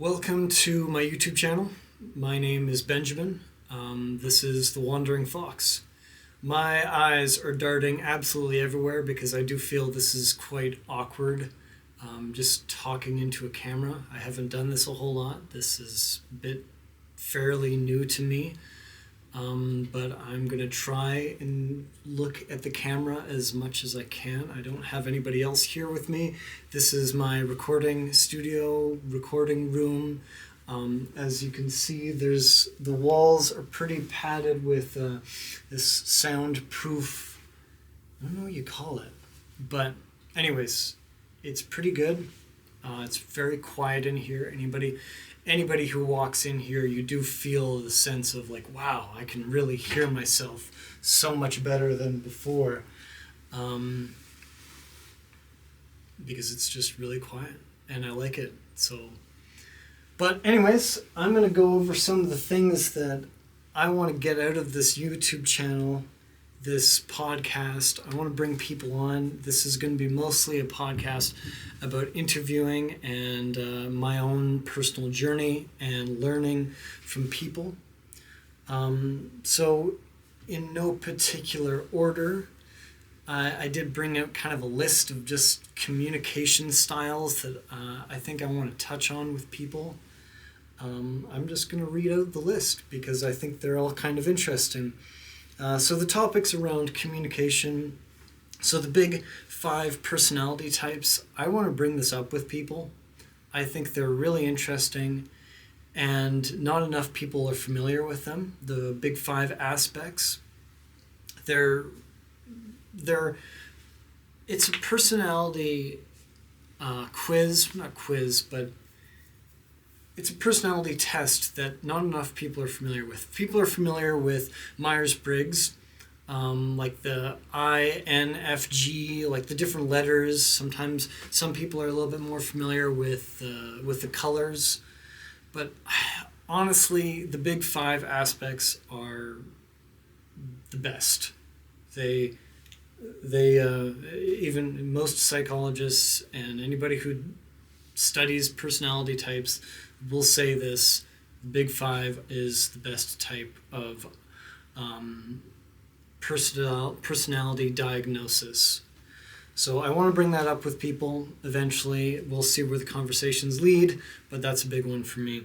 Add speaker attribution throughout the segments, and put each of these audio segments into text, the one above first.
Speaker 1: Welcome to my YouTube channel. My name is Benjamin. This is The Wandering Fox. My eyes are darting absolutely everywhere because I do feel this is quite awkward. Just talking into a camera. I haven't done this a whole lot. This is a bit fairly new to me. But I'm going to try and look at the camera as much as I can. I don't have anybody else here with me. This is my recording studio, recording room. As you can see, the walls are pretty padded with this soundproof, I don't know what you call it. But anyways, it's pretty good. It's very quiet in here. Anybody who walks in here, you do feel the sense of like, wow, I can really hear myself so much better than before, because it's just really quiet and I like it. But anyways, I'm going to go over some of the things that I want to get out of this YouTube channel, this podcast. I want to bring people on. This is going to be mostly a podcast about interviewing and my own personal journey and learning from people. So in no particular order, I did bring out kind of a list of just communication styles that I think I want to touch on with people. I'm just going to read out the list because I think they're all kind of interesting. So the topics around communication, so the big 5 personality types, I want to bring this up with people. I think they're really interesting and not enough people are familiar with them. The big 5 aspects, it's a personality quiz, not quiz, but it's a personality test that not enough people are familiar with. People are familiar with Myers-Briggs, like the INFG, like the different letters. Sometimes some people are a little bit more familiar with the colors. But honestly, the big 5 aspects are the best. They even most psychologists and anybody who studies personality types will say this: the big 5 is the best type of personality diagnosis. So I want to bring that up with people eventually. We'll see where the conversations lead, but that's a big one for me.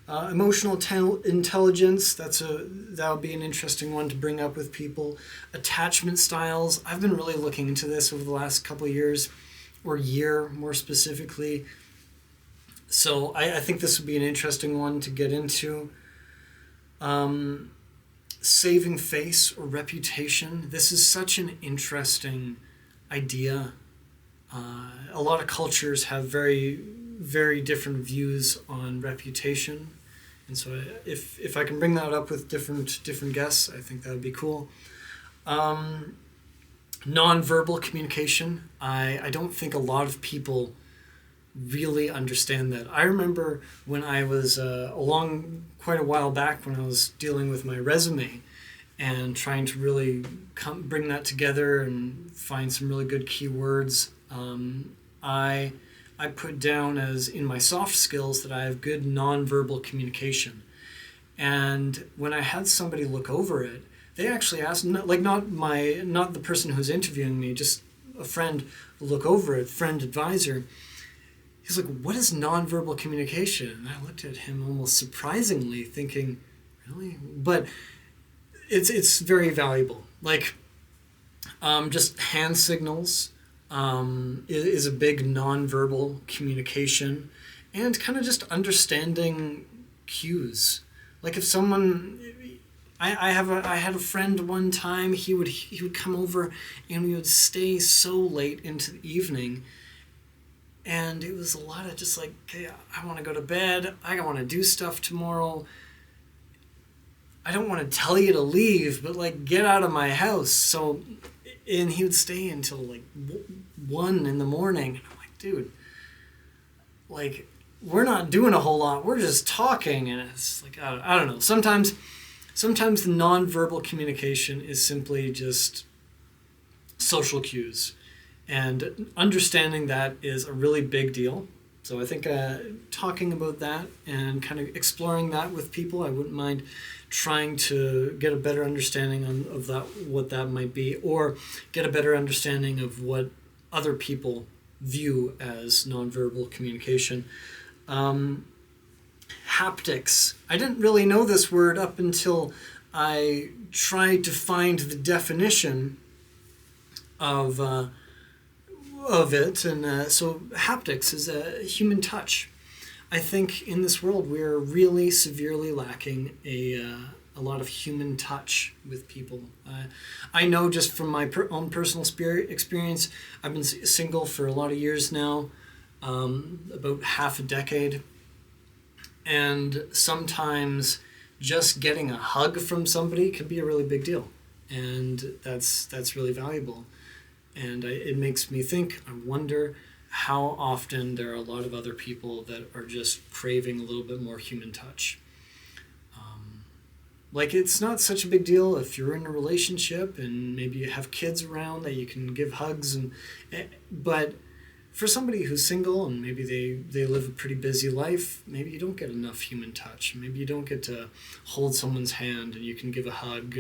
Speaker 1: Emotional intelligence, that'll be an interesting one to bring up with people. Attachment styles, I've been really looking into this over the last couple of years, or year more specifically. So I think this would be an interesting one to get into. Saving face or reputation. This is such an interesting idea. A lot of cultures have very, very different views on reputation. And so if I can bring that up with different guests, I think that would be cool. Non-verbal communication. I don't think a lot of people really understand that. I remember when I was quite a while back when I was dealing with my resume and trying to really bring that together and find some really good keywords. I put down as in my soft skills that I have good nonverbal communication. And when I had somebody look over it, they actually asked, not the person who's interviewing me, just a friend look over it, friend advisor. He's like, what is nonverbal communication? And I looked at him almost surprisingly, thinking, really? But it's very valuable. Like, just hand signals is a big nonverbal communication, and kind of just understanding cues. Like if someone, I had a friend one time. He would come over, and we would stay so late into the evening. And it was a lot of just like, okay, I want to go to bed. I want to do stuff tomorrow. I don't want to tell you to leave, but like get out of my house. So, and he would stay until like 1 in the morning. And I'm like, dude, like we're not doing a whole lot. We're just talking. And it's like, I don't know. Sometimes the nonverbal communication is simply just social cues. And understanding that is a really big deal. So I think talking about that and kind of exploring that with people, I wouldn't mind trying to get a better understanding of that, what that might be, or get a better understanding of what other people view as nonverbal communication. Haptics. I didn't really know this word up until I tried to find the definition of it, and so haptics is a human touch. I think in this world we're really severely lacking a lot of human touch with people. I know just from my own personal experience, I've been single for a lot of years now, about half a decade, and sometimes just getting a hug from somebody can be a really big deal, and that's really valuable. And it makes me think, I wonder how often there are a lot of other people that are just craving a little bit more human touch. Like, it's not such a big deal if you're in a relationship and maybe you have kids around that you can give hugs, but for somebody who's single and maybe they live a pretty busy life, maybe you don't get enough human touch. Maybe you don't get to hold someone's hand and you can give a hug,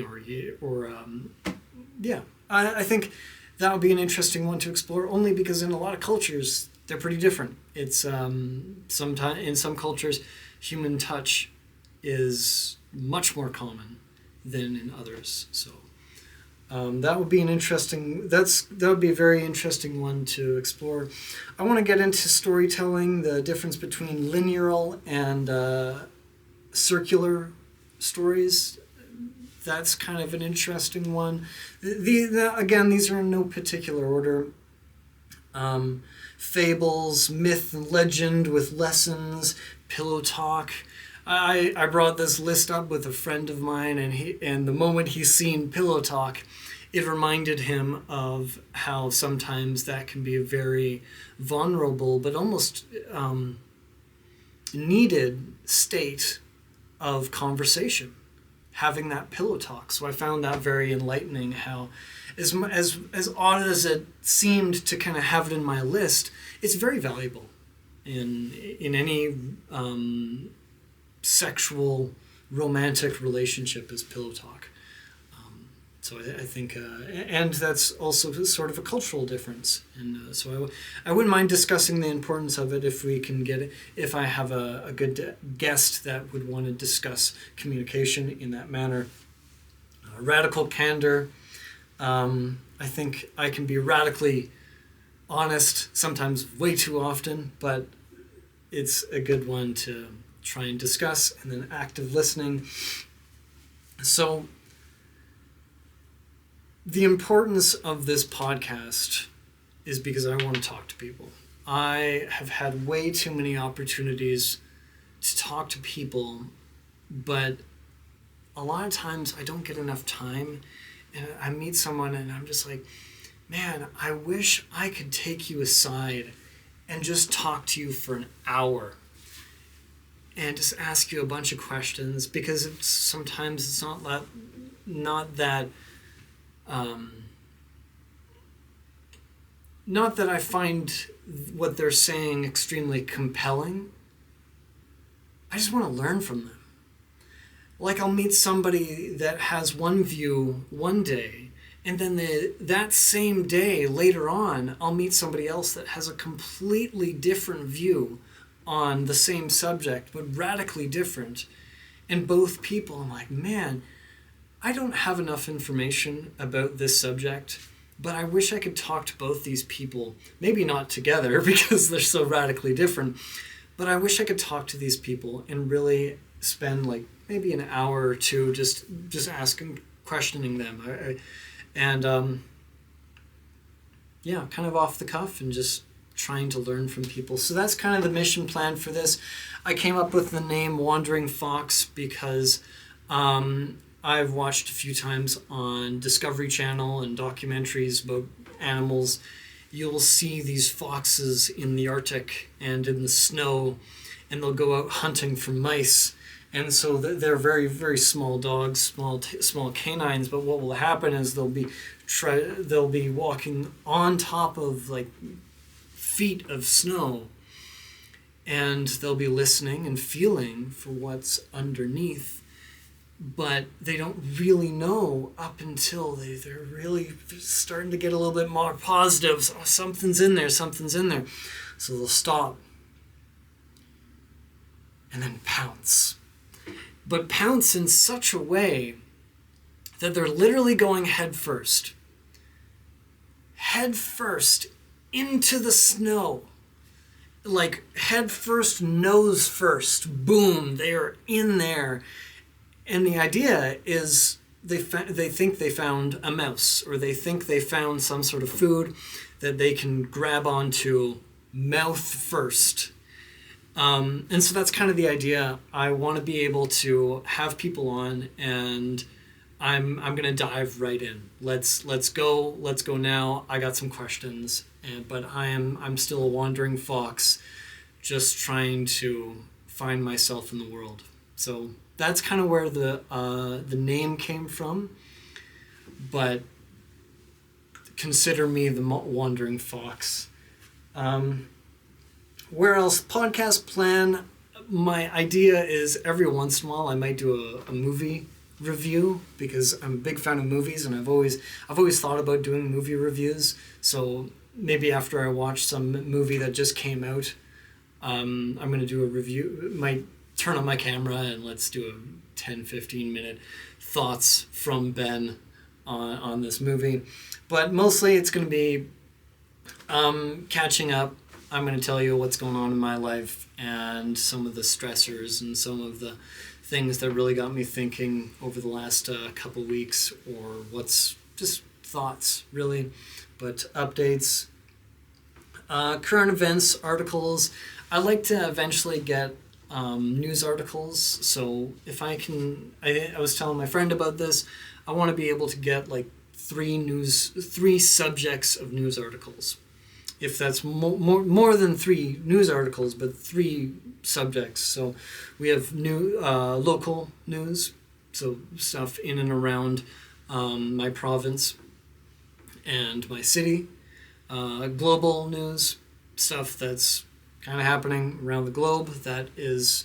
Speaker 1: I think that would be an interesting one to explore, only because in a lot of cultures they're pretty different. It's sometimes in some cultures human touch is much more common than in others. So that would be that would be a very interesting one to explore. I want to get into storytelling, the difference between linear and circular stories. That's kind of an interesting one. Again, these are in no particular order. Fables, myth and legend with lessons, pillow talk. I brought this list up with a friend of mine, and the moment he's seen pillow talk, it reminded him of how sometimes that can be a very vulnerable but almost needed state of conversation, having that pillow talk. So I found that very enlightening, how as odd as it seemed to kind of have it in my list, it's very valuable in any sexual romantic relationship is pillow talk. So I think, and that's also sort of a cultural difference. And so I wouldn't mind discussing the importance of it if we can get it, if I have a good guest that would want to discuss communication in that manner. Radical candor. I think I can be radically honest, sometimes way too often, but it's a good one to try and discuss. And then active listening. So the importance of this podcast is because I want to talk to people. I have had way too many opportunities to talk to people, but a lot of times I don't get enough time, and I meet someone and I'm just like, man, I wish I could take you aside and just talk to you for an hour and just ask you a bunch of questions, because sometimes it's not that not that I find what they're saying extremely compelling. I just want to learn from them. Like, I'll meet somebody that has one view one day, and then that same day later on, I'll meet somebody else that has a completely different view on the same subject, but radically different. And both people, I'm like, man, I don't have enough information about this subject, but I wish I could talk to both these people, maybe not together because they're so radically different, but I wish I could talk to these people and really spend like maybe an hour or two just asking, questioning them, kind of off the cuff and just trying to learn from people. So that's kind of the mission plan for this. I came up with the name Wandering Fox because I've watched a few times on Discovery Channel and documentaries about animals. You'll see these foxes in the Arctic and in the snow, and they'll go out hunting for mice. And so they're very, very small dogs, small canines. But what will happen is they'll be walking on top of like feet of snow, and they'll be listening and feeling for what's underneath, but they don't really know up until they're really starting to get a little bit more positive. Oh, something's in there. So they'll stop and then pounce. But pounce in such a way that they're literally going head first into the snow. Like head first, nose first. Boom, they are in there. And the idea is they think they found a mouse, or they think they found some sort of food that they can grab onto mouth first. And so that's kind of the idea. I want to be able to have people on, and I'm going to dive right in. Let's go now. I got some questions, but I'm still a wandering fox, just trying to find myself in the world. So that's kind of where the name came from. But consider me the wandering fox. Where else? Podcast plan. My idea is every once in a while I might do a movie review, because I'm a big fan of movies, and I've always thought about doing movie reviews. So maybe after I watch some movie that just came out, I'm going to do a review. Might turn on my camera and let's do a 10-15 minute thoughts from Ben on this movie. But mostly it's going to be catching up. I'm going to tell you what's going on in my life and some of the stressors and some of the things that really got me thinking over the last couple weeks, or what's just thoughts, really. But updates, current events, articles. I like to eventually get news articles. So if I can, I was telling my friend about this, I want to be able to get like three subjects of news articles. If that's more than 3 news articles, but 3 subjects. So we have local news, so stuff in and around my province and my city. Global news, stuff that's kind of happening around the globe that is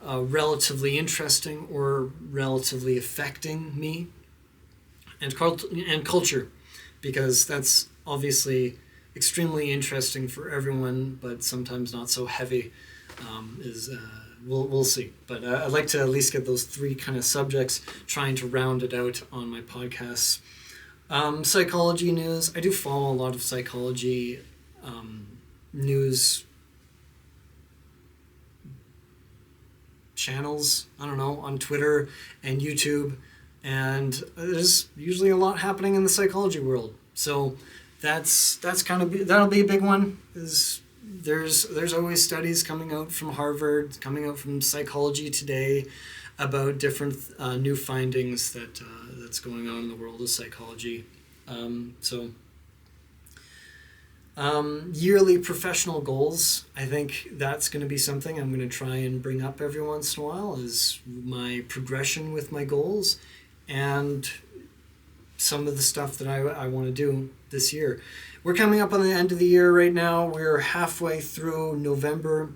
Speaker 1: relatively interesting or relatively affecting me. And culture, because that's obviously extremely interesting for everyone, but sometimes not so heavy. We'll see. But I'd like to at least get those 3 kind of subjects, trying to round it out on my podcasts. Psychology news. I do follow a lot of psychology news channels, on Twitter and YouTube, and there's usually a lot happening in the psychology world. So that's kind of that'll be a big one. There's always studies coming out from Harvard, coming out from Psychology Today, about different new findings that's going on in the world of psychology. Yearly professional goals. I think that's going to be something I'm going to try and bring up every once in a while, is my progression with my goals and some of the stuff that I want to do this year. We're coming up on the end of the year right now. We're halfway through November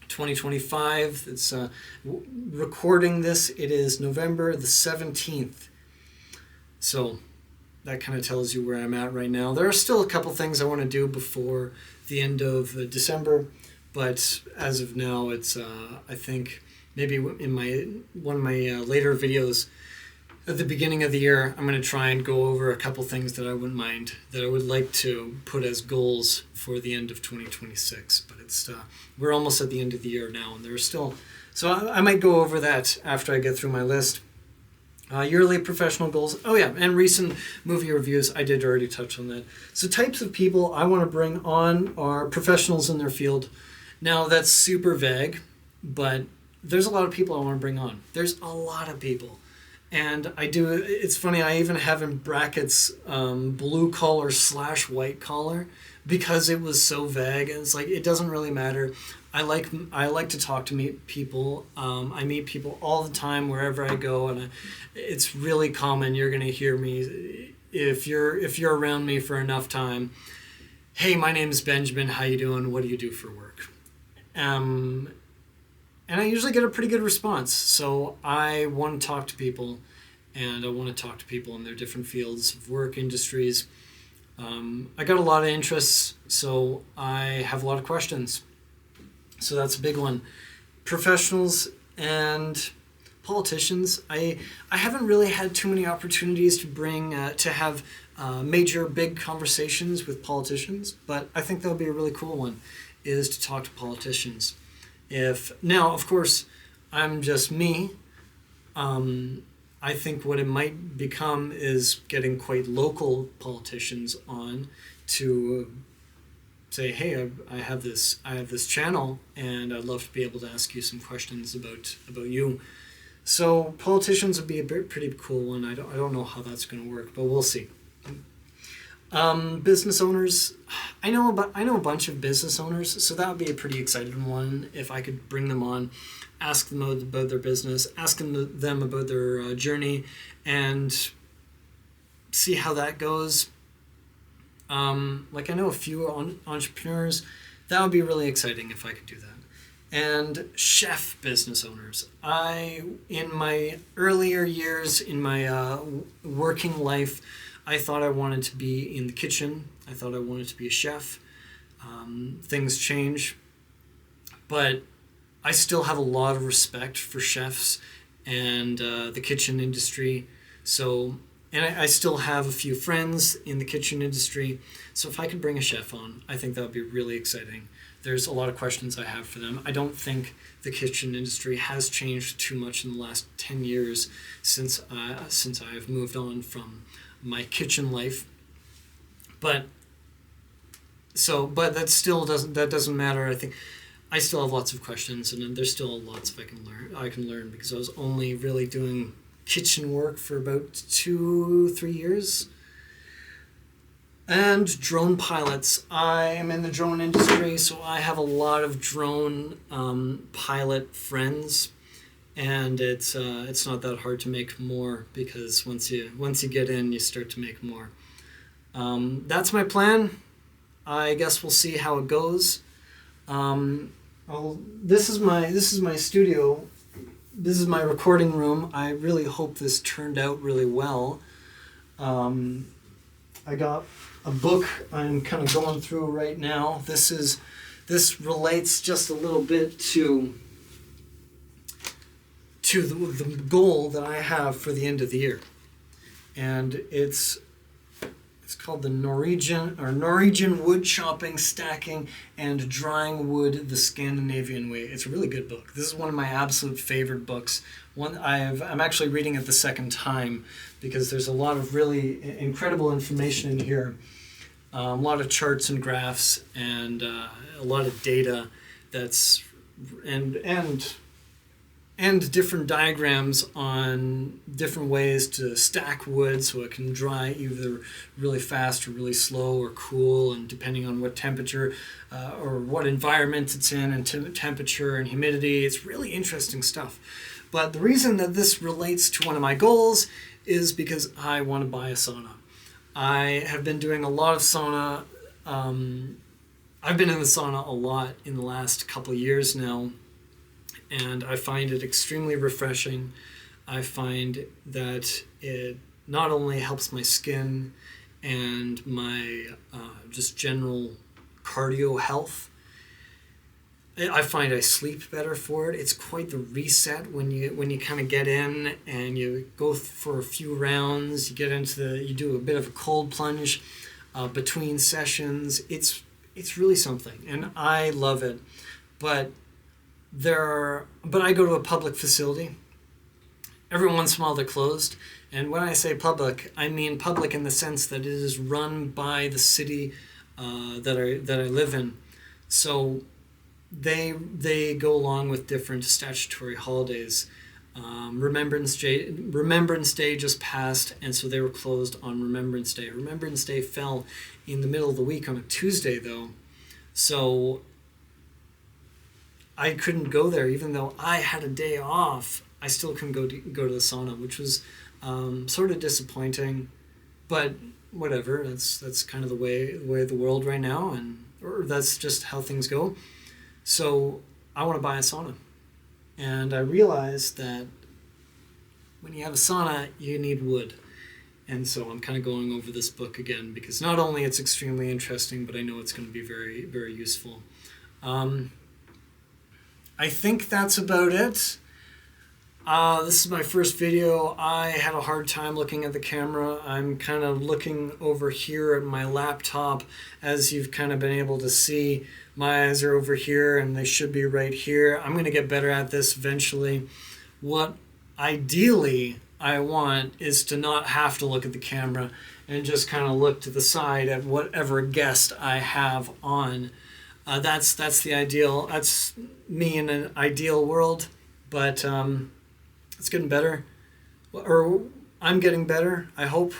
Speaker 1: 2025. It's recording this. It is November the 17th. So that kind of tells you where I'm at right now. There are still a couple things I want to do before the end of December, but as of now, it's I think maybe in one of my later videos at the beginning of the year, I'm going to try and go over a couple things that I wouldn't mind, that I would like to put as goals for the end of 2026. But it's we're almost at the end of the year now, and there's still, so I might go over that after I get through my list. Yearly professional goals. Oh yeah, and recent movie reviews. I did already touch on that. So types of people I want to bring on are professionals in their field. Now that's super vague, but there's a lot of people I want to bring on. There's a lot of people. And it's funny, I even have in brackets blue collar / white collar, because it was so vague, and it's like, it doesn't really matter. I like to talk to meet people. I meet people all the time wherever I go, and it's really common. You're going to hear me, if you're around me for enough time, hey, my name's Benjamin, how you doing? What do you do for work? And I usually get a pretty good response. So I want to talk to people, and I want to talk to people in their different fields of work, industries. I got a lot of interests, so I have a lot of questions. So that's a big one. Professionals and politicians. I haven't really had too many opportunities to have major big conversations with politicians, but I think that would be a really cool one, is to talk to politicians. If now, of course, I'm just me. I think what it might become is getting quite local politicians on to say, hey, I have this channel, and I'd love to be able to ask you some questions about you. So politicians would be a pretty cool one. I don't know how that's going to work, but we'll see. Business owners, I know a bunch of business owners, so that would be a pretty exciting one if I could bring them on, ask them about their business, ask them about their journey, and see how that goes. Like I know a few entrepreneurs, that would be really exciting if I could do that. And chef business owners. In my earlier years in my working life, I thought I wanted to be in the kitchen. I thought I wanted to be a chef. Things change, but I still have a lot of respect for chefs and the kitchen industry. So, and I still have a few friends in the kitchen industry. So if I could bring a chef on, I think that would be really exciting. There's a lot of questions I have for them. I don't think the kitchen industry has changed too much in the last 10 years since I've moved on from my kitchen life. But that doesn't matter. I think I still have lots of questions, and there's still lots I can learn because I was only really doing kitchen work for about 2-3 years. And drone pilots. I am in the drone industry, so I have a lot of drone pilot friends, and it's not that hard to make more because once you get in, you start to make more. That's my plan. I guess we'll see how it goes. This is my studio. This is my recording room. I really hope this turned out really well. I got a book I'm kind of going through right now. This relates just a little bit to the goal that I have for the end of the year, and it's called the Norwegian Wood Chopping, Stacking, and Drying Wood the Scandinavian Way. It's a really good book. This is one of my absolute favorite books. I'm actually reading it the second time because there's a lot of really incredible information in here. A lot of charts and graphs and a lot of data and different diagrams on different ways to stack wood so it can dry either really fast or really slow or cool, and depending on what temperature or what environment it's in, and temperature and humidity. It's really interesting stuff. But the reason that this relates to one of my goals is because I want to buy a sauna. I have been doing a lot of sauna. I've been in the sauna a lot in the last couple of years now, and I find it extremely refreshing. I find that it not only helps my skin and my just general cardio health, I find I sleep better for it. It's quite the reset when you kind of get in and you go for a few rounds. You do a bit of a cold plunge between sessions. It's really something, and I love it. But I go to a public facility. Every once in a while they're closed, and when I say public, I mean public in the sense that it is run by the city that I live in. So they go along with different statutory holidays. Remembrance Day just passed, and so they were closed on Remembrance Day. Remembrance Day fell in the middle of the week on a Tuesday, though, so I couldn't go there. Even though I had a day off, I still couldn't go to the sauna, which was sort of disappointing. But whatever, that's kind of the way of the world right now, or that's just how things go. So I want to buy a sauna. And I realized that when you have a sauna, you need wood. And so I'm kind of going over this book again because not only it's extremely interesting, but I know it's going to be very, very useful. I think that's about it. This is my first video. I had a hard time looking at the camera. I'm kind of looking over here at my laptop. As you've kind of been able to see, my eyes are over here and they should be right here. I'm going to get better at this eventually. What ideally I want is to not have to look at the camera and just kind of look to the side at whatever guest I have on. That's the ideal. That's me in an ideal world, but it's getting better, or I'm getting better. I hope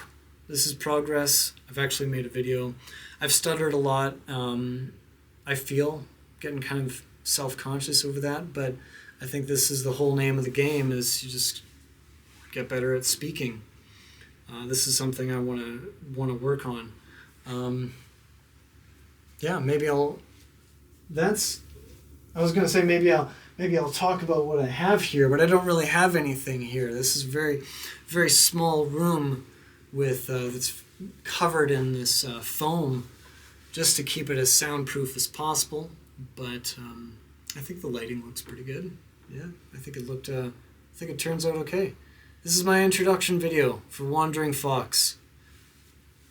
Speaker 1: this is progress. I've actually made a video. I've stuttered a lot. I feel getting kind of self-conscious over that, but I think this is the whole name of the game, is you just get better at speaking. This is something I want to work on. Yeah, maybe I'll. I was gonna say maybe I'll talk about what I have here, but I don't really have anything here. This is a very, very small room with that's covered in this foam, just to keep it as soundproof as possible. But I think the lighting looks pretty good. Yeah, I think it turns out okay. This is my introduction video for Wandering Fox.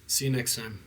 Speaker 1: See you next time.